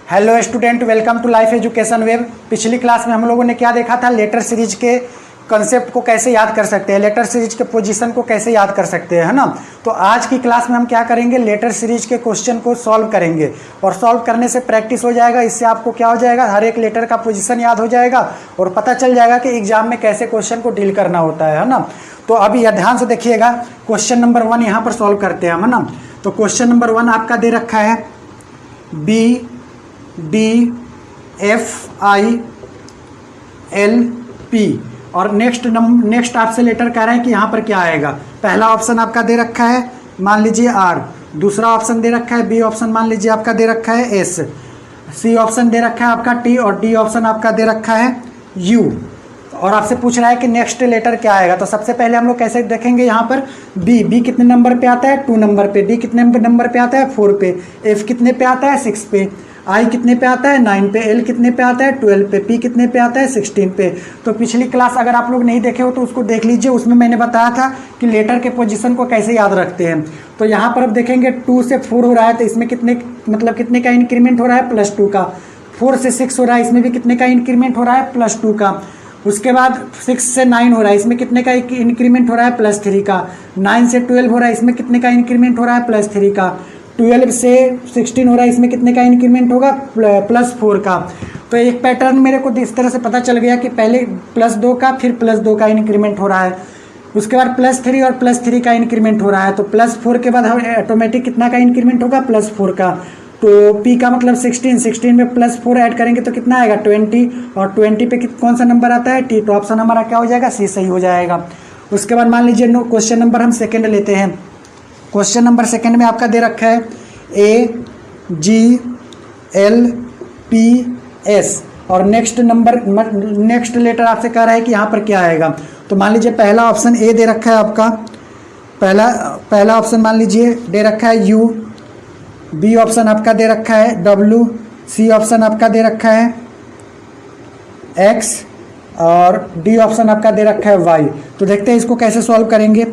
Hello student, welcome to life education web. पिछली class में हम लोगों ने क्या देखा था, लेटर सीरीज के कंसेप्ट को कैसे याद कर सकते हैं, लेटर सीरीज के पोजीशन को कैसे याद कर सकते हैं, है ना। तो आज की क्लास में हम क्या करेंगे, लेटर सीरीज के क्वेश्चन को सॉल्व करेंगे और सॉल्व करने से प्रैक्टिस हो जाएगा। इससे आपको क्या हो जाएगा, हर एक लेटर का पोजीशन याद हो जाएगा और पता चल जाएगा कि एग्जाम में कैसे क्वेश्चन को डील करना होता है ना। तो अभी यह ध्यान से देखिएगा, क्वेश्चन नंबर 1 यहाँ पर सॉल्व करते हैं हम, है ना। तो क्वेश्चन नंबर 1 आपका दे रखा है BDFILP और नेक्स्ट आपसे लेटर कह रहे हैं कि यहाँ पर क्या आएगा। पहला ऑप्शन आपका दे रखा है, मान लीजिए R, दूसरा ऑप्शन दे रखा है B ऑप्शन, मान लीजिए आपका दे रखा है S, C ऑप्शन दे रखा है आपका T और D ऑप्शन आपका दे रखा है U। और आपसे पूछ रहा है कि नेक्स्ट लेटर क्या आएगा। तो सबसे पहले हम लोग कैसे देखेंगे, यहाँ पर B कितने नंबर पे आता है, 2 नंबर पे, D कितने नंबर पे आता है, 4 पे, F कितने पे आता है, 6 पे, I कितने पे आता है, 9 पे, L कितने पे आता है, 12 पे, P कितने पे आता है, 16 पे। तो पिछली क्लास अगर आप लोग नहीं देखे हो तो उसको देख लीजिए, उसमें मैंने बताया था कि लेटर के पोजीशन को कैसे याद रखते हैं। तो यहाँ पर अब देखेंगे 2 से 4 हो रहा है, तो इसमें कितने का इंक्रीमेंट हो रहा है, +2 का। 4 से 6 हो रहा है, इसमें भी कितने का इंक्रीमेंट हो रहा है, +2 का। उसके बाद 6 से 9 हो रहा है, इसमें कितने का इंक्रीमेंट हो रहा है, +3 का। 9 से 12 हो रहा है, इसमें कितने का इंक्रीमेंट हो रहा है, +3 का। 12 से 16 हो रहा है, इसमें कितने का इंक्रीमेंट होगा, +4 का। तो एक पैटर्न मेरे को इस तरह से पता चल गया कि पहले +2 का, फिर +2 का इंक्रीमेंट हो रहा है, उसके बाद +3 और +3 का इंक्रीमेंट हो रहा है। तो +4 के बाद ऑटोमेटिक कितना का इंक्रीमेंट होगा, +4 का। तो P का मतलब 16 में +4 ऐड करेंगे तो कितना आएगा, 20, और 20 पे कौन सा नंबर आता है, T। तो ऑप्शन हमारा क्या हो जाएगा, C सही हो जाएगा। उसके बाद मान लीजिए क्वेश्चन नंबर हम सेकंड लेते हैं। क्वेश्चन नंबर सेकंड में आपका दे रखा है AGLPS और नेक्स्ट लेटर आपसे कह रहा है कि यहाँ पर क्या आएगा। तो मान लीजिए पहला ऑप्शन A दे रखा है आपका, पहला ऑप्शन मान लीजिए दे रखा है U, B ऑप्शन आपका दे रखा है W, C ऑप्शन आपका दे रखा है X और D ऑप्शन आपका दे रखा है Y। तो देखते हैं इसको कैसे सॉल्व करेंगे।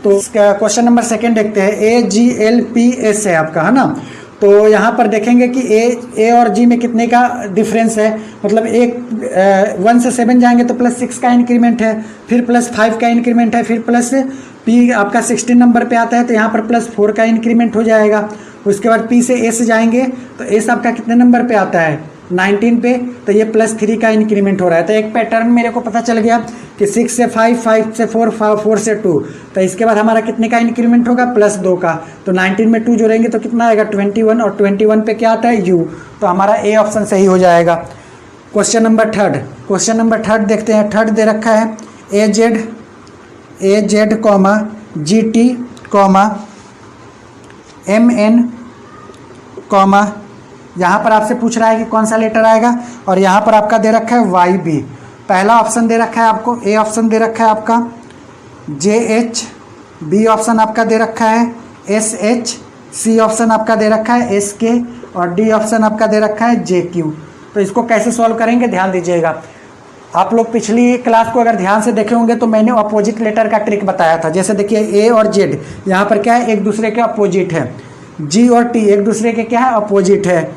तो क्वेश्चन नंबर सेकंड देखते हैं, AGLPS है आपका, है ना। तो यहाँ पर देखेंगे कि A और G में कितने का डिफरेंस है, मतलब 1 से 7 जाएंगे तो +6 का इंक्रीमेंट है, फिर +5 का इंक्रीमेंट है, फिर P आपका 16 नंबर पे आता है तो यहाँ पर +4 का इंक्रीमेंट हो जाएगा। उसके बाद P से S जाएंगे तो S आपका कितने नंबर पे आता है, 19 पे, तो ये +3 का इंक्रीमेंट हो रहा है। तो एक पैटर्न मेरे को पता चल गया कि 6 से 5, 5 से 4, 4 से 2। तो इसके बाद हमारा कितने का इंक्रीमेंट होगा, +2 का। तो 19 में 2 जोड़ेंगे तो कितना आएगा, 21, और 21 पे क्या आता है, U। तो हमारा A ऑप्शन सही हो जाएगा। क्वेश्चन नंबर थर्ड देखते हैं। थर्ड दे रखा है AZ, GT, MN, यहाँ पर आपसे पूछ रहा है कि कौन सा लेटर आएगा और यहाँ पर आपका दे रखा है YB। पहला ऑप्शन दे रखा है आपको, A ऑप्शन दे रखा है आपका JH, B ऑप्शन आपका दे रखा है SH, C ऑप्शन आपका दे रखा है SK और D ऑप्शन आपका दे रखा है JQ। तो इसको कैसे सॉल्व करेंगे, ध्यान दीजिएगा। आप लोग पिछली क्लास को अगर ध्यान से देखे होंगे तो मैंने अपोजिट लेटर का ट्रिक बताया था। जैसे देखिए A और Z यहाँ पर क्या है, एक दूसरे के अपोजिट है। G और T एक दूसरे के क्या है, अपोजिट है।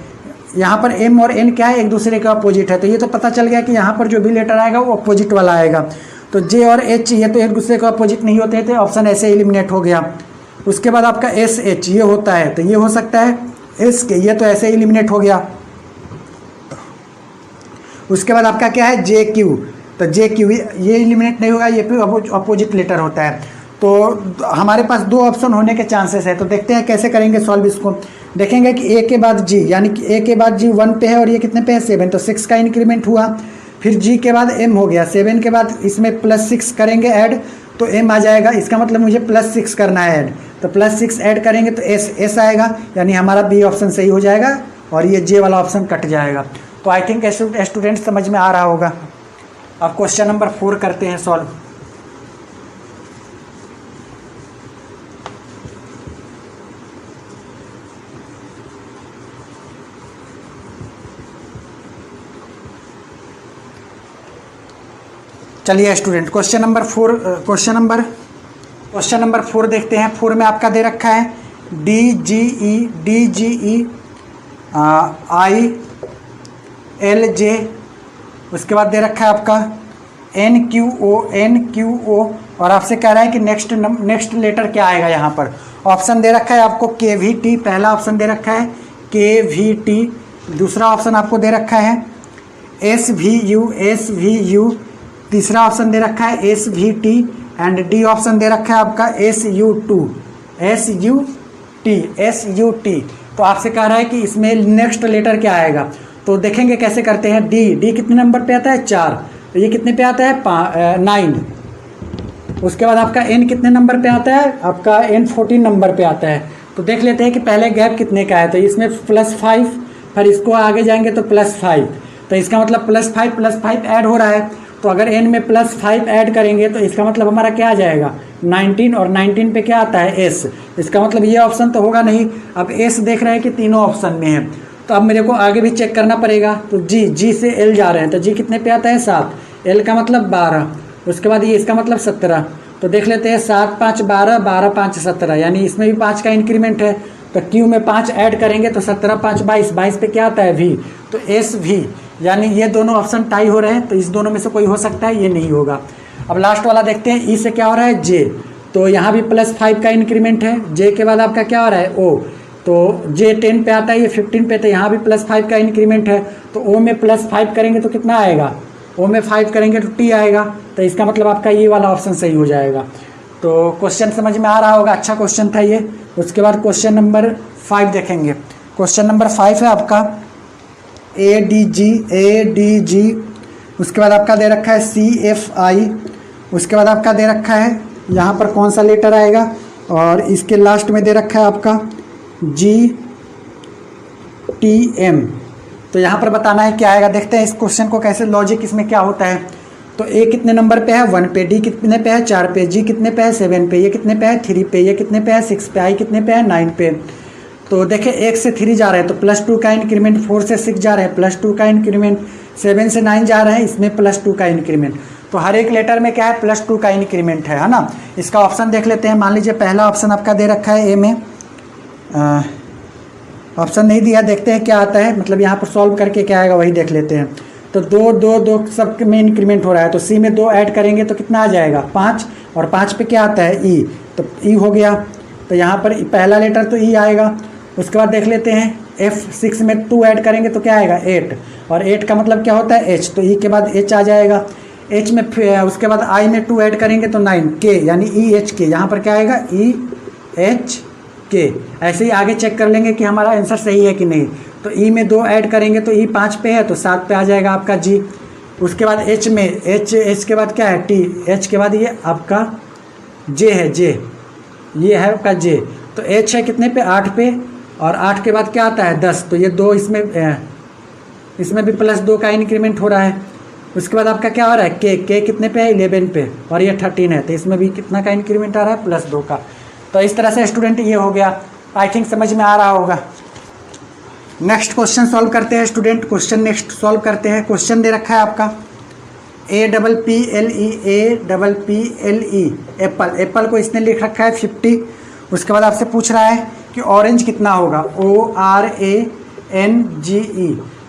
यहाँ पर M और N क्या है, एक दूसरे के अपोजिट है। तो ये तो पता चल गया कि यहाँ पर जो भी लेटर आएगा वो अपोजिट वाला आएगा। तो J और H ये तो एक दूसरे के अपोजिट नहीं होते थे, ऑप्शन ऐसे एलिमिनेट हो गया। उसके बाद आपका SH ये होता है, तो ये हो सकता है SK, ये तो ऐसे एलिमिनेट हो गया। उसके बाद आपका क्या है JQ, तो JQ ये एलिमिनेट नहीं होगा, ये भी अपोजिट लेटर होता है। तो हमारे पास 2 ऑप्शन होने के चांसेस है। तो देखते हैं कैसे करेंगे सॉल्व इसको। देखेंगे कि A के बाद G, यानी कि A के बाद G 1 पे है और ये कितने पे है, 7, तो 6 का इंक्रीमेंट हुआ। फिर G के बाद M हो गया, 7 के बाद इसमें +6 करेंगे ऐड तो M आ जाएगा। इसका मतलब मुझे +6 करना है ऐड, तो +6 ऐड करेंगे तो S आएगा, यानी हमारा B ऑप्शन सही हो जाएगा और ये J वाला ऑप्शन कट जाएगा। तो आई थिंक स्टूडेंट समझ में आ रहा होगा। अब क्वेश्चन नंबर 4 करते हैं सॉल्व। चलिए स्टूडेंट, क्वेश्चन नंबर 4 देखते हैं। 4 में आपका दे रखा है DGE I LJ, उसके बाद दे रखा है आपका NQO, और आपसे कह रहा है कि नेक्स्ट लेटर क्या आएगा। यहाँ पर ऑप्शन दे रखा है आपको KVT, पहला ऑप्शन दे रखा है KVT, दूसरा ऑप्शन आपको दे रखा है SVU, तीसरा ऑप्शन दे रखा है SVT, एंड डी ऑप्शन दे रखा है आपका SUT। तो आपसे कह रहा है कि इसमें नेक्स्ट लेटर क्या आएगा। तो देखेंगे कैसे करते हैं। डी कितने नंबर पे आता है 4, तो ये कितने पे आता है 9। उसके बाद आपका N कितने नंबर पे आता है, आपका N 14 नंबर पे आता है। तो देख लेते हैं कि पहले गैप कितने का है। तो इसमें +5, फिर इसको आगे जाएंगे तो +5, तो इसका मतलब +5 ऐड हो रहा है। तो अगर N में +5 ऐड करेंगे तो इसका मतलब हमारा क्या आ जाएगा 19, और 19 पे क्या आता है S। इसका मतलब ये ऑप्शन तो होगा नहीं। अब S देख रहे हैं कि तीनों ऑप्शन में है, तो अब मेरे को आगे भी चेक करना पड़ेगा। तो G से L जा रहे हैं, तो G कितने पे आता है 7, L का मतलब 12, उसके बाद ये इसका मतलब 17। तो देख लेते हैं 7 5 12, 12 5 17, यानी इसमें भी 5 का इंक्रीमेंट है। तो Q में 5 ऐड करेंगे तो 17 5 22, 22 पे क्या आता है V, तो SV, यानी ये दोनों ऑप्शन टाई हो रहे हैं। तो इस दोनों में से कोई हो सकता है, ये नहीं होगा। अब लास्ट वाला देखते हैं, E से क्या हो रहा है J, तो यहाँ भी +5 का इंक्रीमेंट है। J के बाद आपका क्या हो रहा है O, तो J 10 पे आता है, ये 15 पे, तो यहाँ भी +5 का इंक्रीमेंट है। तो O में +5 करेंगे तो कितना आएगा, O में 5 करेंगे तो T आएगा। तो इसका मतलब आपका ये वाला ऑप्शन सही हो जाएगा। तो क्वेश्चन समझ में आ रहा होगा, अच्छा क्वेश्चन था ये। उसके बाद क्वेश्चन नंबर 5 देखेंगे। क्वेश्चन नंबर 5 है आपका ADG, उसके बाद आपका दे रखा है CFI, उसके बाद आपका दे रखा है यहाँ पर कौन सा लेटर आएगा, और इसके लास्ट में दे रखा है आपका GTM। तो यहाँ पर बताना है क्या आएगा। देखते हैं इस क्वेश्चन को कैसे, लॉजिक इसमें क्या होता है। तो A कितने नंबर पे है 1 पे, D कितने पे है 4 पे, G कितने पे है 7 पे, ये कितने पे है 3 पे, ये कितने पे है 6 पे, I कितने पे है 9 पे। तो देखिए 1 से 3 जा रहे हैं तो +2 का इंक्रीमेंट, 4 से 6 जा रहे हैं +2 का इंक्रीमेंट, 7 से 9 जा रहे हैं, इसमें +2 का इंक्रीमेंट। तो हर एक लेटर में क्या है +2 का इंक्रीमेंट है ना। इसका ऑप्शन देख लेते हैं। मान लीजिए पहला ऑप्शन आपका दे रखा है A में, ऑप्शन नहीं दिया, देखते हैं क्या आता है। मतलब यहाँ पर सॉल्व करके क्या आएगा वही देख लेते हैं। तो 2 2 2 सब में इंक्रीमेंट हो रहा है, तो C में 2 ऐड करेंगे तो कितना आ जाएगा 5, और 5 पे क्या आता है E, तो E हो गया। तो यहाँ पर पहला लेटर तो E आएगा। उसके बाद देख लेते हैं F6 में 2 ऐड करेंगे तो क्या आएगा 8, और 8 का मतलब क्या होता है H, तो E के बाद H आ जाएगा। H में उसके बाद I में 2 ऐड करेंगे तो 9, K यानी EHK, यहाँ पर क्या आएगा EHK। ऐसे ही आगे चेक कर लेंगे कि हमारा आंसर सही है कि नहीं। तो E में 2 ऐड करेंगे तो E 5 पे है तो 7 पे आ जाएगा आपका G। उसके बाद H में H के बाद क्या है T, H के बाद ये आपका J है, J ये है आपका J। तो H है कितने पे 8 पे, और 8 के बाद क्या आता है 10, तो ये 2 इसमें भी +2 का इंक्रीमेंट हो रहा है। उसके बाद आपका क्या हो रहा है K कितने पे है 11 पे, और ये 13 है, तो इसमें भी कितना का इंक्रीमेंट आ रहा है +2 का। तो इस तरह से स्टूडेंट ये हो गया। आई थिंक समझ में आ रहा होगा। नेक्स्ट क्वेश्चन सॉल्व करते हैं स्टूडेंट। क्वेश्चन नेक्स्ट सॉल्व करते हैं। क्वेश्चन दे रखा है आपका APPLE एप्पल को इसने लिख रखा है 50। उसके बाद आपसे पूछ रहा है कि ऑरेंज कितना होगा, ORANGE,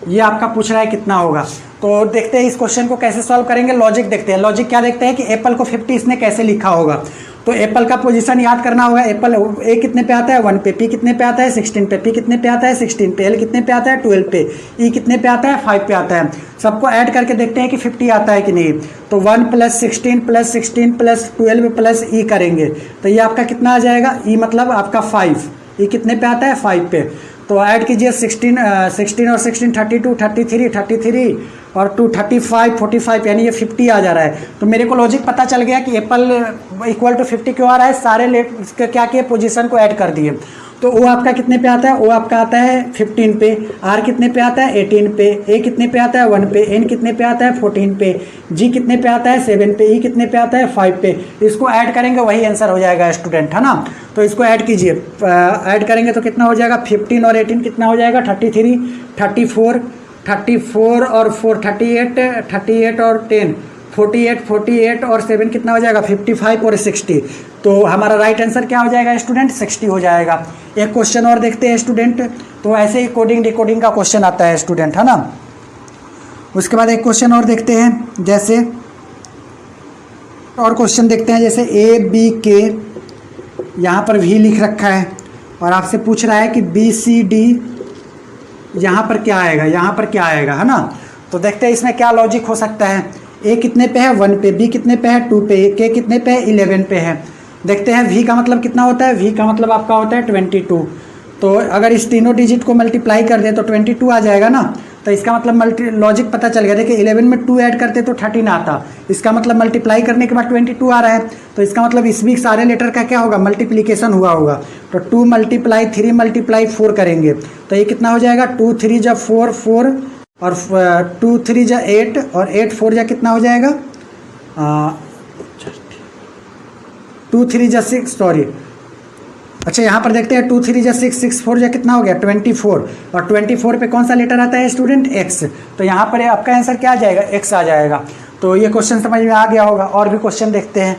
ये आपका पूछ रहा है कितना होगा। तो देखते हैं इस क्वेश्चन को कैसे सॉल्व करेंगे। लॉजिक देखते हैं। लॉजिक क्या देखते हैं कि एप्पल को 50 इसने कैसे लिखा होगा। तो एप्पल का पोजीशन याद करना होगा। एप्पल A कितने पे आता है 1 पे, P कितने पे आता है 16 पे, P कितने पे आता है 16 पे, L कितने पे आता है 12 पे, E कितने पे आता है 5 पे आता है। सबको ऐड करके देखते हैं कि 50 आता है कि नहीं। तो 1 + 16 + 16 + 12 + E करेंगे तो ये आपका कितना आ जाएगा, E मतलब आपका 5, E कितने पे आता है 5 पे। तो ऐड कीजिए 16 और 16 32 33 और 2 35 45, यानी ये 50 आ जा रहा है। तो मेरे को लॉजिक पता चल गया कि एप्पल इक्वल टू 50 क्यों आ रहा है। सारे इसके क्या किए पोजीशन को ऐड कर दिए। तो O आपका कितने पे आता है, O आपका आता है 15 पे, R कितने पे आता है 18 पे, A कितने पे आता है 1 पे, N कितने पे आता है 14 पे, G कितने पे आता है 7 पे, E कितने पे आता है 5 पे। इसको ऐड करेंगे वही आंसर हो जाएगा स्टूडेंट, है ना। तो इसको ऐड कीजिए। ऐड करेंगे तो कितना हो जाएगा 15 और 18 कितना हो जाएगा 33, 34 और 4 38 और 10 48 और 7 कितना हो जाएगा 55 और 60। तो हमारा राइट आंसर क्या हो जाएगा स्टूडेंट 60 हो जाएगा। एक क्वेश्चन और देखते हैं स्टूडेंट। तो ऐसे ही कोडिंग डिकोडिंग का क्वेश्चन आता है स्टूडेंट, है ना। उसके बाद एक क्वेश्चन और देखते हैं, जैसे और क्वेश्चन देखते हैं, जैसे ए बी के यहाँ पर भी लिख रखा है और आपसे पूछ रहा है कि बी सी डी यहाँ पर क्या आएगा, यहाँ पर क्या आएगा, है ना। तो देखते हैं इसमें क्या लॉजिक हो सकता है। ए कितने पे है 1 पे, बी कितने पे है 2 पे, के कितने पे है 11 पे है। देखते हैं वी का मतलब कितना होता है, वी का मतलब आपका होता है 22। तो अगर इस तीनों डिजिट को मल्टीप्लाई कर दे तो 22 आ जाएगा ना। तो इसका मतलब लॉजिक पता चल गया। देखिए 11 में 2 ऐड करते तो 13 आता, इसका मतलब मल्टीप्लाई करने के बाद 22 आ रहा है। तो इसका मतलब इस भी सारे लेटर का क्या होगा, मल्टीप्लिकेशन हुआ होगा। तो 2 मल्टीप्लाई 3 मल्टीप्लाई 4 करेंगे तो ये कितना हो जाएगा, 2 3 जा 4 4 और 2 3 जा 8 और 8 4 जा कितना हो जाएगा 2 3 जा 6, सॉरी अच्छा यहाँ पर देखते हैं 2 3 जा 6 6 4 जा कितना हो गया 24 और 24 पे कौन सा लेटर आता है स्टूडेंट, एक्स। तो यहाँ पर आपका आंसर क्या आ जाएगा, एक्स आ जाएगा। तो ये क्वेश्चन समझ में आ गया होगा। और भी क्वेश्चन देखते हैं।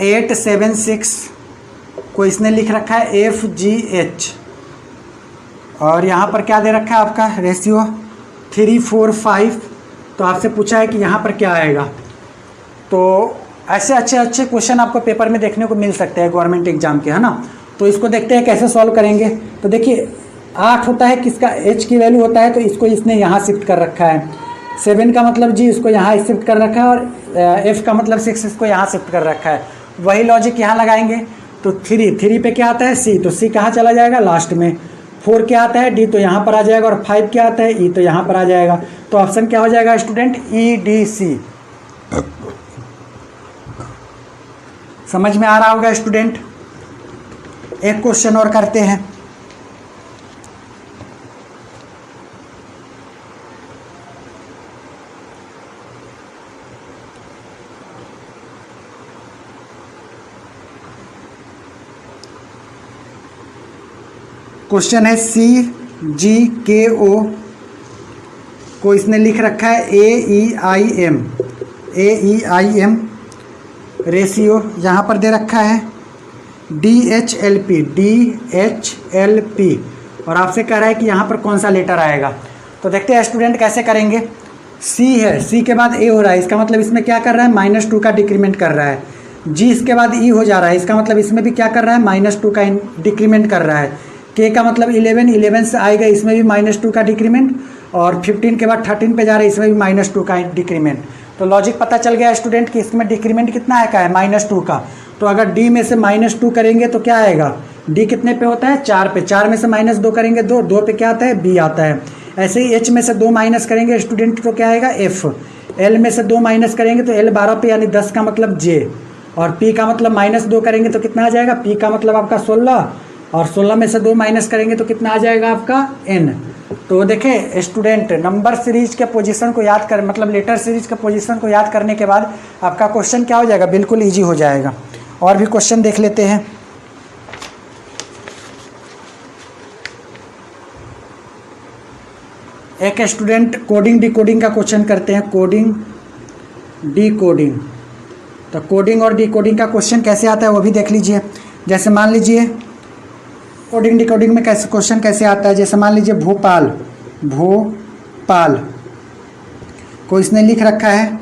एट 7 6 को इसने लिख रखा है FGH और यहाँ पर क्या दे रखा है आपका रेशियो 3 4 5। तो आपसे पूछा है कि यहाँ पर क्या आएगा। तो ऐसे अच्छे अच्छे क्वेश्चन आपको पेपर में देखने को मिल सकते हैं गवर्नमेंट एग्जाम के, है ना। तो इसको देखते हैं कैसे सॉल्व करेंगे। तो देखिए 8 होता है किसका, H की वैल्यू होता है, तो इसको इसने यहाँ शिफ्ट कर रखा है। 7 का मतलब जी इसको यहाँ शिफ्ट कर रखा है और F का मतलब 6 इसको यहाँ शिफ्ट कर रखा है। वही लॉजिक यहाँ लगाएंगे। तो 3 पे क्या आता है C, तो C कहाँ चला जाएगा लास्ट में। 4 क्या आता है D, तो यहाँ पर आ जाएगा। और 5 क्या आता है E, तो यहाँ पर आ जाएगा। तो ऑप्शन क्या हो जाएगा स्टूडेंट, EDC। समझ में आ रहा होगा स्टूडेंट। एक क्वेश्चन और करते हैं। क्वेश्चन है CGKO को इसने लिख रखा है AEIM रेशियो यहाँ पर दे रखा है DHLP और आपसे कह रहा है कि यहाँ पर कौन सा लेटर आएगा। तो देखते हैं स्टूडेंट कैसे करेंगे। C है, C के बाद A हो रहा है, इसका मतलब इसमें क्या कर रहा है, -2 का डिक्रीमेंट कर रहा है। G इसके बाद E हो जा रहा है, इसका मतलब इसमें भी क्या कर रहा है, -2 का डिक्रीमेंट कर रहा है। K का मतलब 11 से आएगा, इसमें भी -2 का डिक्रीमेंट। और 15 के बाद 13 पे जा रहा है, इसमें भी -2 का डिक्रीमेंट। तो लॉजिक पता चल गया स्टूडेंट कि इसमें डिक्रीमेंट कितना है का है, -2 का। तो अगर D में से -2 करेंगे तो क्या आएगा, D कितने पे होता है 4 पे, 4 में से -2 करेंगे 2, 2 पे क्या आता है B आता है। ऐसे ही H में से 2 माइनस करेंगे स्टूडेंट तो क्या आएगा F। L में से 2 माइनस करेंगे तो L 12 पे यानी 10 का मतलब J। और P का मतलब -2 करेंगे तो कितना आ जाएगा, P का मतलब आपका 16 और 16 में से 2 माइनस करेंगे तो कितना आ जाएगा आपका N। तो देखें स्टूडेंट, नंबर सीरीज के पोजीशन को याद कर, मतलब लेटर सीरीज के पोजीशन को याद करने के बाद आपका क्वेश्चन क्या हो जाएगा, बिल्कुल इजी हो जाएगा। और भी क्वेश्चन देख लेते हैं। एक स्टूडेंट कोडिंग डिकोडिंग का क्वेश्चन करते हैं, कोडिंग डिकोडिंग। तो कोडिंग और डिकोडिंग का क्वेश्चन कैसे आता है वो भी देख लीजिए। जैसे मान लीजिए कोडिंग डिकोडिंग में कैसे क्वेश्चन कैसे आता है, जैसे मान लीजिए भोपाल को इसने लिख रखा है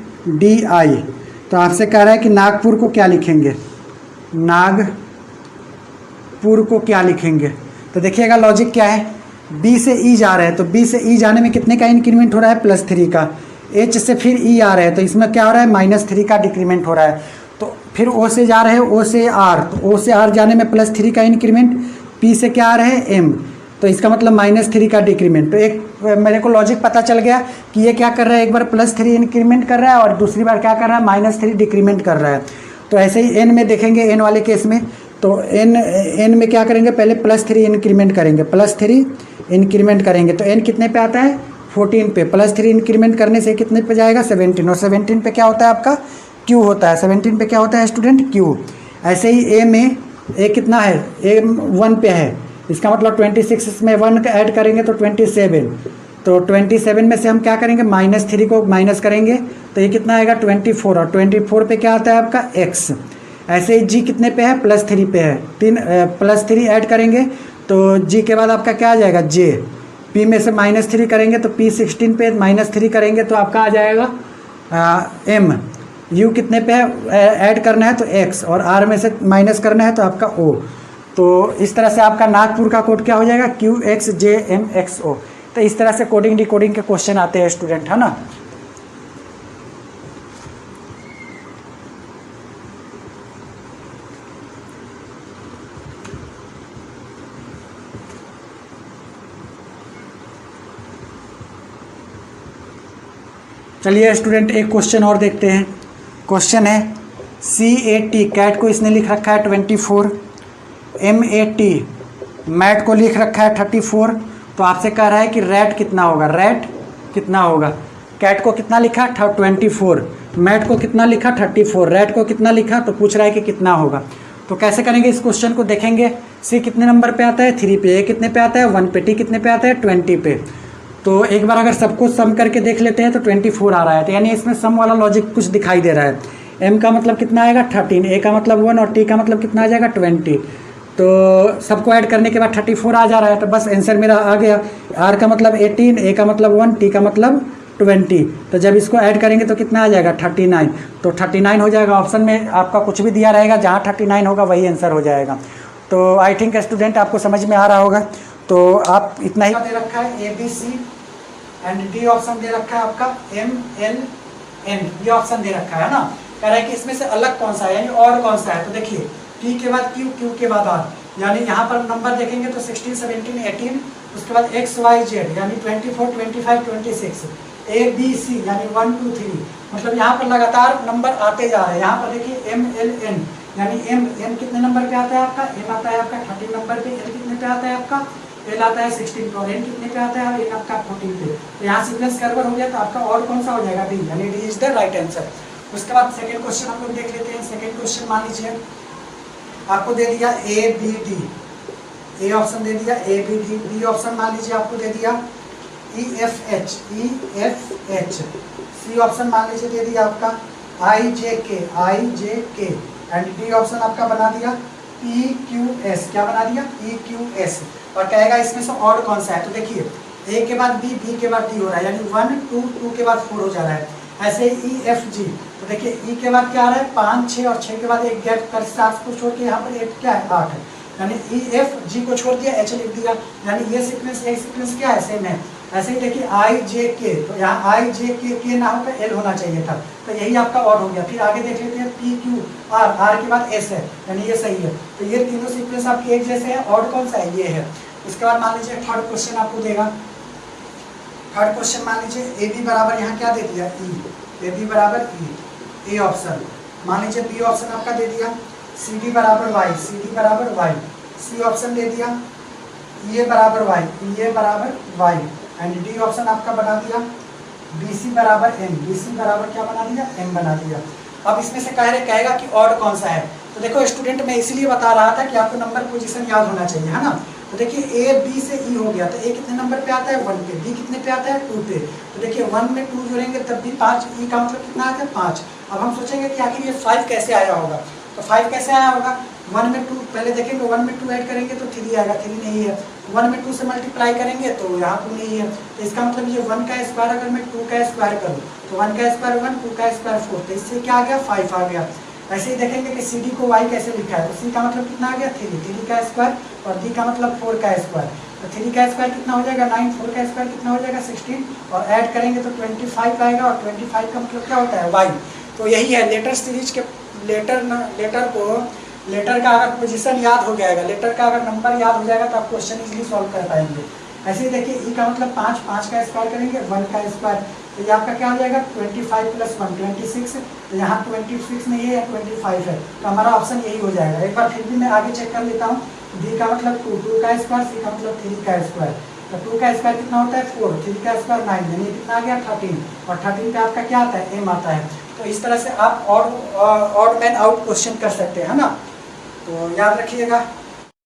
EERMDI। तो आपसे कह रहा है कि नागपुर को क्या लिखेंगे, नागपुर को क्या लिखेंगे। तो देखिएगा लॉजिक क्या है, B से E जा रहा है तो B से E जाने में कितने का इंक्रीमेंट हो रहा है, +3 का। H से फिर E आ रहा है तो इसमें क्या हो रहा है, -3 का डिक्रीमेंट हो रहा है। तो फिर O से जा रहे हैं O से R, तो O से R जाने में +3 का इंक्रीमेंट। P से क्या आ रहा है M, तो इसका मतलब -3 का डिक्रीमेंट। तो एक मेरे को लॉजिक पता चल गया कि ये क्या कर रहा है, एक बार +3 इंक्रीमेंट कर रहा है और दूसरी बार क्या कर रहा है, -3 डिक्रीमेंट कर रहा है। तो ऐसे ही N में देखेंगे, N वाले केस में तो N में क्या करेंगे, पहले +3 इंक्रीमेंट करेंगे, +3 इंक्रीमेंट करेंगे। तो N कितने पे आता है, 14 पे। +3 इंक्रीमेंट करने से कितने पे जाएगा, 17। और 17 पे क्या होता है आपका, Q होता है। 17 पे क्या होता है स्टूडेंट, Q। ऐसे ही A में A कितना है, A 1 पे है, इसका मतलब 26 में 1 ऐड करेंगे तो 27। तो 27 में से हम क्या करेंगे, -3 को माइनस करेंगे तो ये कितना आएगा 24, और 24 पे क्या आता है आपका x। ऐसे ही g कितने पे है, +3 पे है, +3 ऐड करेंगे तो g के बाद आपका क्या आ जाएगा j। p में से -3 करेंगे तो p 16 पे -3 करेंगे तो आपका आ जाएगा m। u कितने पे है, ऐड करना है तो x, और r में से माइनस करना है तो आपका o। तो इस तरह से आपका नागपुर का कोड क्या हो जाएगा, QXJMXO। तो इस तरह से कोडिंग डिकोडिंग के क्वेश्चन आते हैं स्टूडेंट, है ना। चलिए स्टूडेंट एक क्वेश्चन और देखते हैं। क्वेश्चन है CAT, कैट को इसने लिख रखा है 24, MAT मैट को लिख रखा है 34। तो आपसे कह रहा है कि रैट कितना होगा, रैट कितना होगा। कैट को कितना लिखा 24, मैट को कितना लिखा 34, रैट को कितना लिखा, तो पूछ रहा है कि कितना होगा। तो कैसे करेंगे इस क्वेश्चन को, देखेंगे सी कितने नंबर पे आता है 3 पे, ए कितने पे आता है 1 पे, टी कितने पे आता है 20 पे। तो एक बार अगर सबको सम करके देख लेते हैं तो 24 आ रहा है, तो यानी इसमें सम वाला लॉजिक कुछ दिखाई दे रहा है। एम का मतलब कितना आएगा 13, ए का मतलब 1 और टी का मतलब कितना आ जाएगा 20। तो सबको ऐड करने के बाद 34 आ जा रहा है, तो बस आंसर मेरा आ गया। आर का मतलब 18, ए का मतलब 1, टी का मतलब 20। तो जब इसको ऐड करेंगे तो कितना आ जाएगा 39। तो 39 हो जाएगा। ऑप्शन में आपका कुछ भी दिया रहेगा, जहाँ 39 होगा वही आंसर हो जाएगा। तो आई थिंक स्टूडेंट आपको समझ में आ रहा होगा। तो आप इतना ही दे रखा है ABC एंड डी ऑप्शन दे रखा है आपका MLN, ये ऑप्शन दे रखा है ना। कह रहा है कि इसमें से अलग कौन सा है, यानी और कौन सा है। तो देखिए P के बाद Q, Q के बाद R, यानी यहाँ पर नंबर देखेंगे तो 16, 17, 18, उसके बाद X, Y, Z यानी 24, 25, 26, A, B, C यानी 1, 2, 3, मतलब यहाँ पर लगातार नंबर आते जा रहे हैं। यहाँ पर देखिए MLN यानी M कितने नंबर पे आता है आपका, M आता है आपका 13 नंबर पे, L कितने पे आता है आपका, L आता है 16 पे, और N कितने पे आता है, N आपका 14 पे। तो यहाँ सीक्वेंस गड़बड़ हो गया, तो आपका और कौन सा हो जाएगा D, यानी D is the right answer. उसके बाद सेकंड क्वेश्चन हम लोग देख लेते हैं। सेकंड क्वेश्चन मान लीजिए आपको दे दिया ABD, ए ऑप्शन दे दिया ABD, बी ऑप्शन मान लीजिए आपको दे दिया EFH, सी ऑप्शन मान लीजिए दे दिया आपका IJK, एंड डी ऑप्शन आपका बना दिया PQS, क्या बना दिया PQS। और कहेगा इसमें से और कौन सा है। तो देखिए ए के बाद बी, बी के बाद डी हो रहा है, यानी 1, 2, 2 के बाद 4 हो जा रहा है। ऐसे ही EFG, तो देखिए ई के बाद क्या आ रहा है 5, 6 और 6 के बाद एक गैप कर 7 को छोड़ के यहाँ पर एक क्या है 8 है, यानी EFG को छोड़ दिया, H लिख दिया, यानी ये सीक्वेंस एक सीक्वेंस क्या है सेम है। ऐसे ही देखिए IJK, तो यहाँ IJK ना होकर L होना चाहिए था, तो यही आपका और हो गया। फिर आगे देख लेते हैं PQR, R के बाद S है, यानी ये सही है। तो ये तीनों सीक्वेंस आपके एक जैसे हैं, और कौन सा है ये है। उसके बाद मान लीजिए थर्ड क्वेश्चन आपको देगा। थर्ड क्वेश्चन मान लीजिए AB बराबर यहाँ क्या दे दिया E, AB बराबर E, ए ऑप्शन। मान लीजिए B ऑप्शन आपका दे दिया CD बराबर Y, CD बराबर Y, C ऑप्शन दे दिया EA बराबर Y, EA बराबर Y, एंड डी ऑप्शन आपका बना दिया BC बराबर M, BC बराबर क्या बना दिया M बना दिया। अब इसमें से कहेगा कि और कौन सा है। तो देखो स्टूडेंट मैं इसीलिए बता रहा था कि आपको नंबर पोजीशन याद होना चाहिए, है ना। तो देखिए A B से E हो गया, तो A कितने नंबर पे आता है 1 पे, B कितने पे आता है 2 पे। तो देखिए 1 में 2 जोड़ेंगे तब भी 5, E का मतलब कितना आता है 5। अब हम सोचेंगे कि आखिर ये 5 कैसे आया होगा। तो 5 कैसे आया होगा, 1 में 2 पहले देखेंगे, 1 में 2 ऐड करेंगे तो 3 आएगा, 3 नहीं है। 1 में 2 से मल्टीप्लाई करेंगे तो यहाँ 2 नहीं है। तो इसका मतलब ये 1 का स्क्वायर अगर मैं 2 का स्क्वायर करूँ तो 1 का स्क्वायर 1, 2 का स्क्वायर 4, तो इससे क्या आ गया 5 आ गया। ऐसे ही देखेंगे कि CD को Y कैसे लिखा है। तो C का मतलब कितना आ गया 3, 3 का स्क्वायर, और D का मतलब 4 का स्क्वायर। तो 3 का स्क्वायर कितना हो जाएगा 9, 4 का स्क्वायर कितना हो जाएगा 16, और ऐड करेंगे तो 25 आएगा, और 25 का मतलब क्या होता है Y। तो यही है लेटर सीरीज के लेटर का अगर पोजीशन याद हो जाएगा, लेटर का अगर नंबर याद हो जाएगा तो आप क्वेश्चन इजीली सॉल्व कर पाएंगे। ऐसे ही देखिए E का मतलब 5, 5 का स्क्वायर करेंगे 1 का स्क्वायर, तो ये आपका क्या हो जाएगा 25 + 1 26। तो यहाँ 26 नहीं है, 25 है, तो हमारा ऑप्शन यही हो जाएगा। एक बार फिर भी मैं आगे चेक कर लेता हूँ। D का मतलब 2, 2 का स्क्वायर, C का मतलब 3 का स्क्वायर। तो 2 का स्क्वायर कितना होता है 4, 3 का स्क्वायर 9, यानी कितना आ गया 13, और 13 पे आपका क्या आता है M आता है। तो इस तरह से आप ऑड मैन आउट क्वेश्चन कर सकते हैं, है ना। तो याद रखिएगा।